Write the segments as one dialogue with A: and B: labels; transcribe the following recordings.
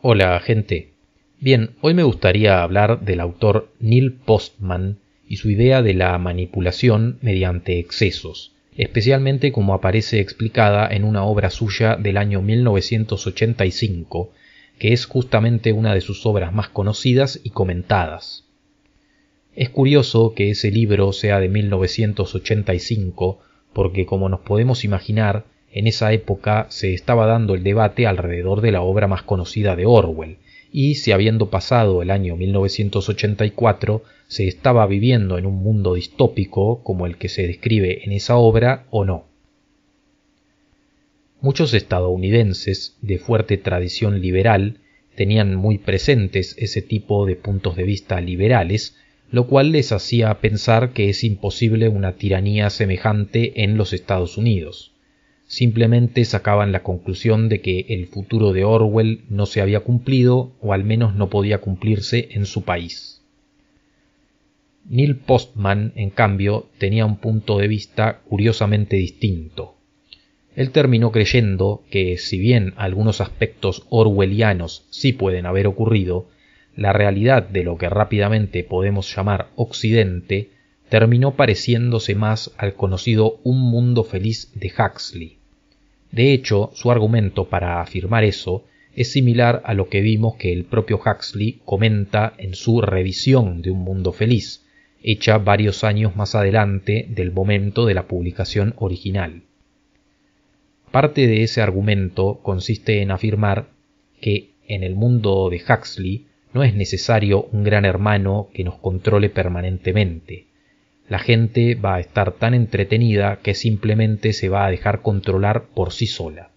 A: Hola, gente. Bien, hoy me gustaría hablar del autor Neil Postman y su idea de la manipulación mediante excesos, especialmente como aparece explicada en una obra suya del año 1985, que es justamente una de sus obras más conocidas y comentadas. Es curioso que ese libro sea de 1985 porque, como nos podemos imaginar, en esa época se estaba dando el debate alrededor de la obra más conocida de Orwell, y si habiendo pasado el año 1984 se estaba viviendo en un mundo distópico como el que se describe en esa obra o no. Muchos estadounidenses de fuerte tradición liberal tenían muy presentes ese tipo de puntos de vista liberales, lo cual les hacía pensar que es imposible una tiranía semejante en los Estados Unidos. Simplemente sacaban la conclusión de que el futuro de Orwell no se había cumplido, o al menos no podía cumplirse en su país. Neil Postman, en cambio, tenía un punto de vista curiosamente distinto. Él terminó creyendo que, si bien algunos aspectos orwellianos sí pueden haber ocurrido, la realidad de lo que rápidamente podemos llamar Occidente terminó pareciéndose más al conocido Un mundo feliz de Huxley. De hecho, su argumento para afirmar eso es similar a lo que vimos que el propio Huxley comenta en su revisión de Un mundo feliz, hecha varios años más adelante del momento de la publicación original. Parte de ese argumento consiste en afirmar que en el mundo de Huxley no es necesario un gran hermano que nos controle permanentemente. La gente va a estar tan entretenida que simplemente se va a dejar controlar por sí sola.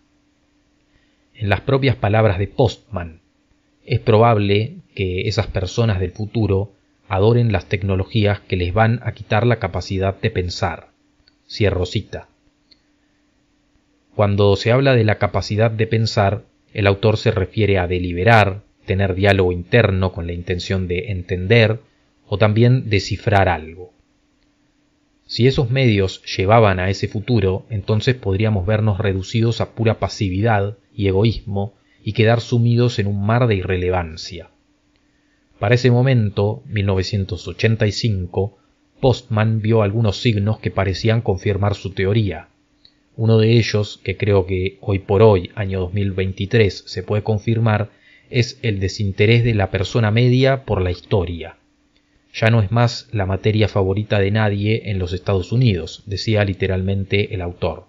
A: En las propias palabras de Postman, es probable que esas personas del futuro adoren las tecnologías que les van a quitar la capacidad de pensar. Cierro cita. Cuando se habla de la capacidad de pensar, el autor se refiere a deliberar, tener diálogo interno con la intención de entender o también descifrar algo. Si esos medios llevaban a ese futuro, entonces podríamos vernos reducidos a pura pasividad y egoísmo y quedar sumidos en un mar de irrelevancia. Para ese momento, 1985, Postman vio algunos signos que parecían confirmar su teoría. Uno de ellos, que creo que hoy por hoy, año 2023, se puede confirmar, es el desinterés de la persona media por la historia. Ya no es más la materia favorita de nadie en los Estados Unidos, decía literalmente el autor.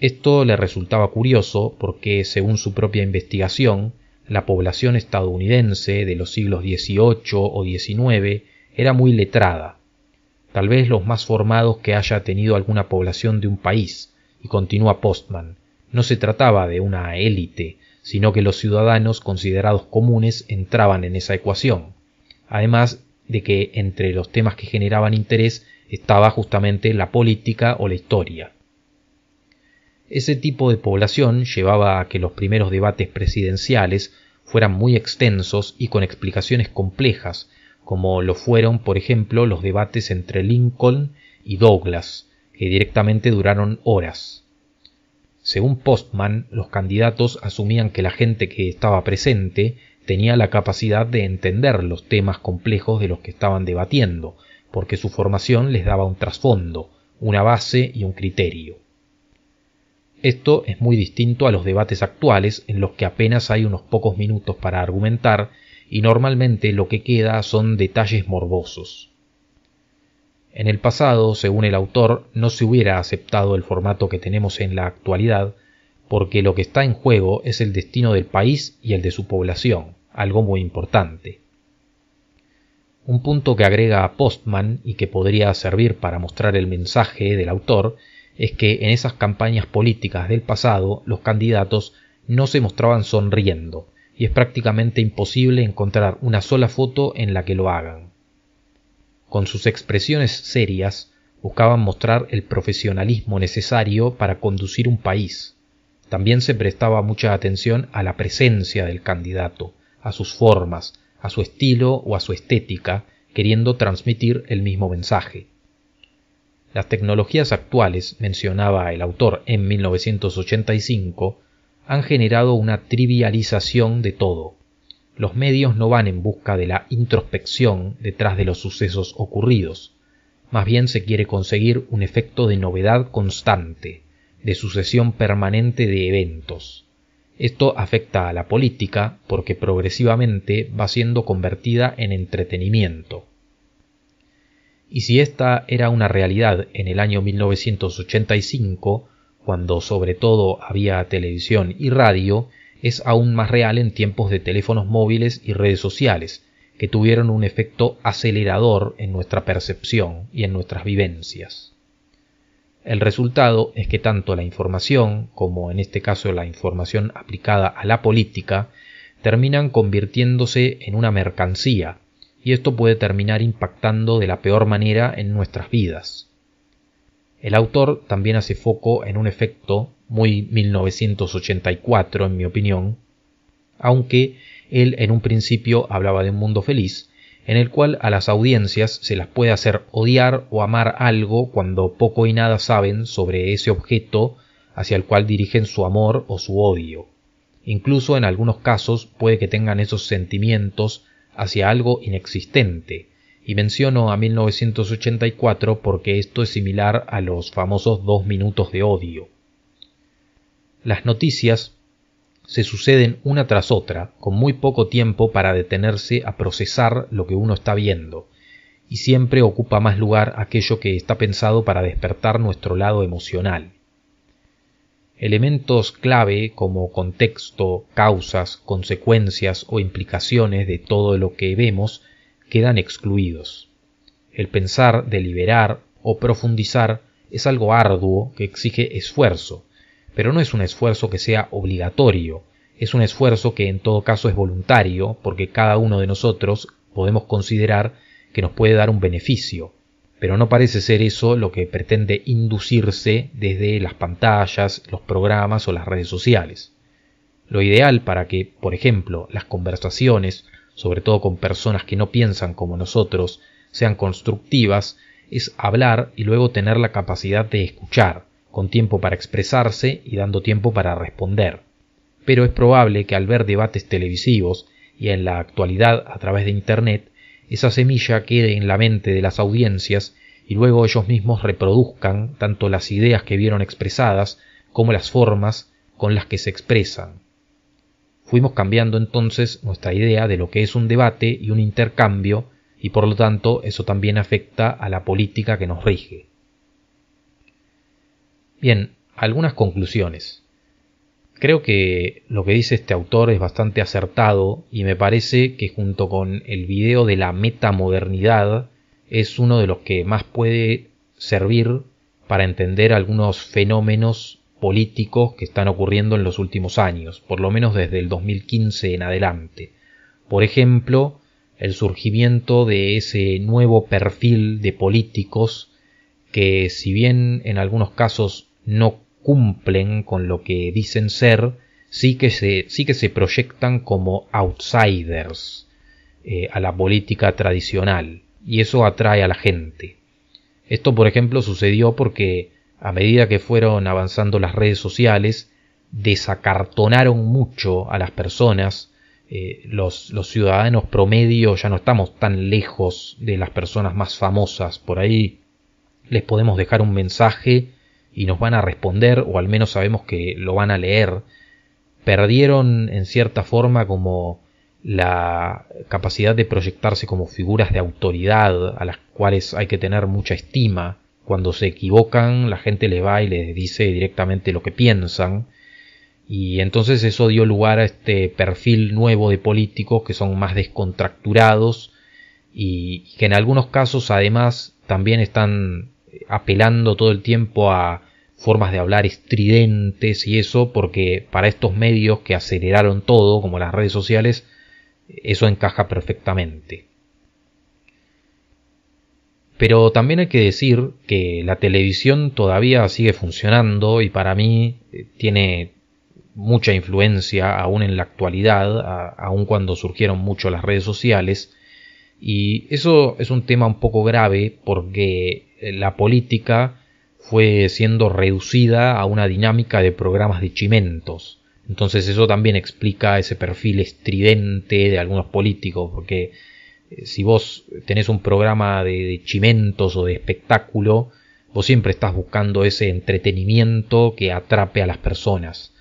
A: Esto le resultaba curioso porque, según su propia investigación, la población estadounidense de los siglos XVIII o XIX era muy letrada, tal vez los más formados que haya tenido alguna población de un país, y continúa Postman, no se trataba de una élite, sino que los ciudadanos considerados comunes entraban en esa ecuación, además de que entre los temas que generaban interés estaba justamente la política o la historia. Ese tipo de población llevaba a que los primeros debates presidenciales fueran muy extensos y con explicaciones complejas, como lo fueron, por ejemplo, los debates entre Lincoln y Douglas, que directamente duraron horas. Según Postman, los candidatos asumían que la gente que estaba presente tenía la capacidad de entender los temas complejos de los que estaban debatiendo, porque su formación les daba un trasfondo, una base y un criterio. Esto es muy distinto a los debates actuales, en los que apenas hay unos pocos minutos para argumentar y normalmente lo que queda son detalles morbosos. En el pasado, según el autor, no se hubiera aceptado el formato que tenemos en la actualidad, porque lo que está en juego es el destino del país y el de su población, algo muy importante. Un punto que agrega a Postman y que podría servir para mostrar el mensaje del autor es que en esas campañas políticas del pasado los candidatos no se mostraban sonriendo, y es prácticamente imposible encontrar una sola foto en la que lo hagan. Con sus expresiones serias buscaban mostrar el profesionalismo necesario para conducir un país. También se prestaba mucha atención a la presencia del candidato, a sus formas, a su estilo o a su estética, queriendo transmitir el mismo mensaje. Las tecnologías actuales, mencionaba el autor en 1985, han generado una trivialización de todo. Los medios no van en busca de la introspección detrás de los sucesos ocurridos. Más bien se quiere conseguir un efecto de novedad constante, de sucesión permanente de eventos. Esto afecta a la política porque progresivamente va siendo convertida en entretenimiento. Y si esta era una realidad en el año 1985, cuando sobre todo había televisión y radio, es aún más real en tiempos de teléfonos móviles y redes sociales, que tuvieron un efecto acelerador en nuestra percepción y en nuestras vivencias. El resultado es que tanto la información, como en este caso la información aplicada a la política, terminan convirtiéndose en una mercancía, y esto puede terminar impactando de la peor manera en nuestras vidas. El autor también hace foco en un efecto muy 1984, en mi opinión, aunque él en un principio hablaba de un mundo feliz, en el cual a las audiencias se las puede hacer odiar o amar algo cuando poco y nada saben sobre ese objeto hacia el cual dirigen su amor o su odio. Incluso en algunos casos puede que tengan esos sentimientos hacia algo inexistente, y menciono a 1984 porque esto es similar a los famosos 2 minutos de odio. Las noticias se suceden una tras otra, con muy poco tiempo para detenerse a procesar lo que uno está viendo, y siempre ocupa más lugar aquello que está pensado para despertar nuestro lado emocional. Elementos clave como contexto, causas, consecuencias o implicaciones de todo lo que vemos quedan excluidos. El pensar, deliberar o profundizar es algo arduo que exige esfuerzo, pero no es un esfuerzo que sea obligatorio, es un esfuerzo que en todo caso es voluntario, porque cada uno de nosotros podemos considerar que nos puede dar un beneficio, pero no parece ser eso lo que pretende inducirse desde las pantallas, los programas o las redes sociales. Lo ideal para que, por ejemplo, las conversaciones, sobre todo con personas que no piensan como nosotros, sean constructivas, es hablar y luego tener la capacidad de escuchar, con tiempo para expresarse y dando tiempo para responder. Pero es probable que al ver debates televisivos y en la actualidad a través de Internet, esa semilla quede en la mente de las audiencias y luego ellos mismos reproduzcan tanto las ideas que vieron expresadas como las formas con las que se expresan. Fuimos cambiando entonces nuestra idea de lo que es un debate y un intercambio, y por lo tanto eso también afecta a la política que nos rige. Bien, algunas conclusiones. Creo que lo que dice este autor es bastante acertado y me parece que junto con el video de la metamodernidad es uno de los que más puede servir para entender algunos fenómenos políticos que están ocurriendo en los últimos años, por lo menos desde el 2015 en adelante. Por ejemplo, el surgimiento de ese nuevo perfil de políticos que, si bien en algunos casos no cumplen con lo que dicen ser, sí que se proyectan como outsiders a la política tradicional, y eso atrae a la gente. Esto, por ejemplo, sucedió porque a medida que fueron avanzando las redes sociales, desacartonaron mucho a las personas. Los ciudadanos promedio ya no estamos tan lejos de las personas más famosas. Por ahí les podemos dejar un mensaje y nos van a responder, o al menos sabemos que lo van a leer. Perdieron en cierta forma como la capacidad de proyectarse como figuras de autoridad a las cuales hay que tener mucha estima. Cuando se equivocan, la gente les va y les dice directamente lo que piensan, y entonces eso dio lugar a este perfil nuevo de políticos que son más descontracturados y que en algunos casos además también están apelando todo el tiempo a formas de hablar estridentes y eso, porque para estos medios que aceleraron todo, como las redes sociales, eso encaja perfectamente. Pero también hay que decir que la televisión todavía sigue funcionando y para mí tiene mucha influencia aún en la actualidad, aún cuando surgieron mucho las redes sociales, y eso es un tema un poco grave porque la política fue siendo reducida a una dinámica de programas de chimentos. Entonces eso también explica ese perfil estridente de algunos políticos, porque si vos tenés un programa de chimentos o de espectáculo, vos siempre estás buscando ese entretenimiento que atrape a las personas.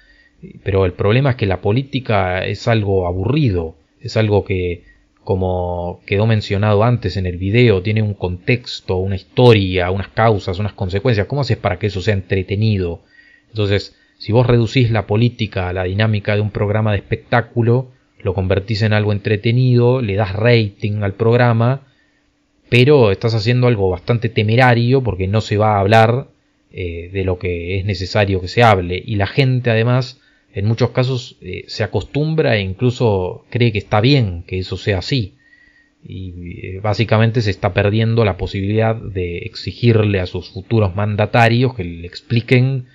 A: Pero el problema es que la política es algo aburrido, es algo que, como quedó mencionado antes en el video, tiene un contexto, una historia, unas causas, unas consecuencias. ¿Cómo haces para que eso sea entretenido? Entonces, si vos reducís la política a la dinámica de un programa de espectáculo, lo convertís en algo entretenido, le das rating al programa, pero estás haciendo algo bastante temerario porque no se va a hablar de lo que es necesario que se hable. Y la gente además, en muchos casos, se acostumbra e incluso cree que está bien que eso sea así. Y básicamente se está perdiendo la posibilidad de exigirle a sus futuros mandatarios que le expliquen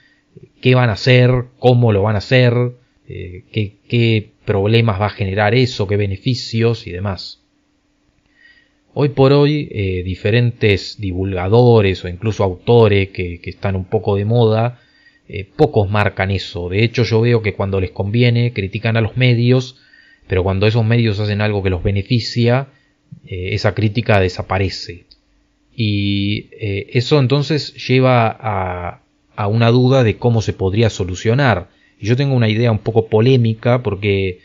A: qué van a hacer, cómo lo van a hacer, qué problemas va a generar eso, qué beneficios y demás. Hoy por hoy diferentes divulgadores o incluso autores que están un poco de moda, pocos marcan eso. De hecho yo veo que cuando les conviene critican a los medios, pero cuando esos medios hacen algo que los beneficia, esa crítica desaparece. Y eso entonces lleva a una duda de cómo se podría solucionar. Y yo tengo una idea un poco polémica porque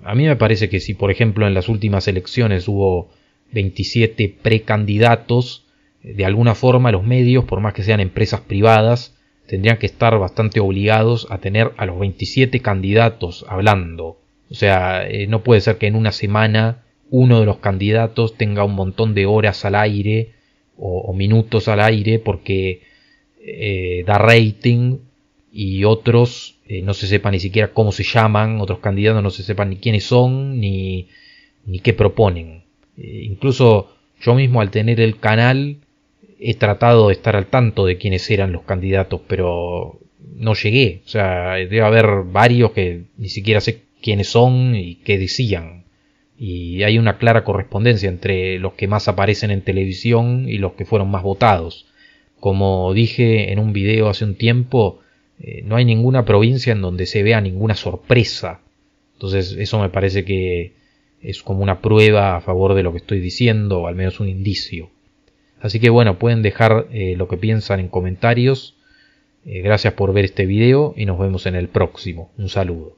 A: a mí me parece que si por ejemplo en las últimas elecciones hubo 27 precandidatos, de alguna forma los medios, por más que sean empresas privadas, tendrían que estar bastante obligados a tener a los 27 candidatos hablando. O sea, no puede ser que en una semana uno de los candidatos tenga un montón de horas al aire o minutos al aire porque da rating y otros no se sepa ni siquiera cómo se llaman, otros candidatos no se sepan ni quiénes son ni qué proponen. Incluso yo mismo al tener el canal he tratado de estar al tanto de quiénes eran los candidatos, pero no llegué. O sea, debe haber varios que ni siquiera sé quiénes son y qué decían. Y hay una clara correspondencia entre los que más aparecen en televisión y los que fueron más votados. Como dije en un video hace un tiempo, no hay ninguna provincia en donde se vea ninguna sorpresa. Entonces eso me parece que es como una prueba a favor de lo que estoy diciendo, o al menos un indicio. Así que bueno, pueden dejar lo que piensan en comentarios. Gracias por ver este video y nos vemos en el próximo. Un saludo.